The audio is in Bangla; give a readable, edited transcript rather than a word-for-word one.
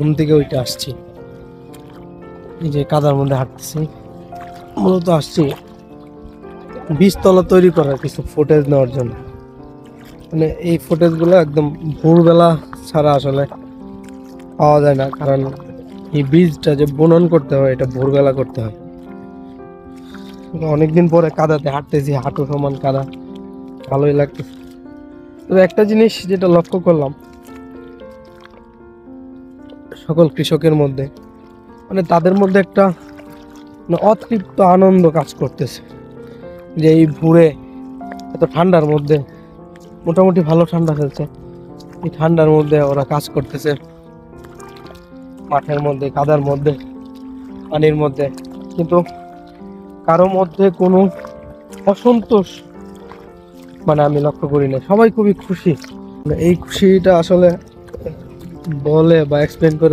ঘুম থেকে ওইটা আসছি, এই যে কাদার মধ্যে হাঁটতেছি, মূলত আসছি বীজতলা তৈরি করার কিছু ফুটেজ নেওয়ার জন্য। মানে এই ফুটেজগুলো একদম ভোরবেলা ছাড়া আসলে পাওয়া যায় না, কারণ এই বীজটা যে বুনন করতে হয় এটা ভোরবেলা করতে হয়। অনেকদিন পরে কাদাতে হাঁটতেছি, হাঁটু সমান কাদা, ভালোই লাগতেছে। তবে একটা জিনিস যেটা লক্ষ্য করলাম সকল কৃষকের মধ্যে, মানে তাদের মধ্যে একটা মানে অতৃপ্ত আনন্দ কাজ করতেছে, যে এই ভোরে এত ঠান্ডার মধ্যে, মোটামুটি ভালো ঠান্ডা ফেলছে, এই ঠান্ডার মধ্যে ওরা কাজ করতেছে মাঠের মধ্যে, কাদার মধ্যে, পানির মধ্যে, কিন্তু কারো মধ্যে কোনো অসন্তোষ মানে আমি লক্ষ্য করি না, সবাই খুবই খুশি। মানে এই খুশিটা আসলে বলে বা এক্সপ্লেন করে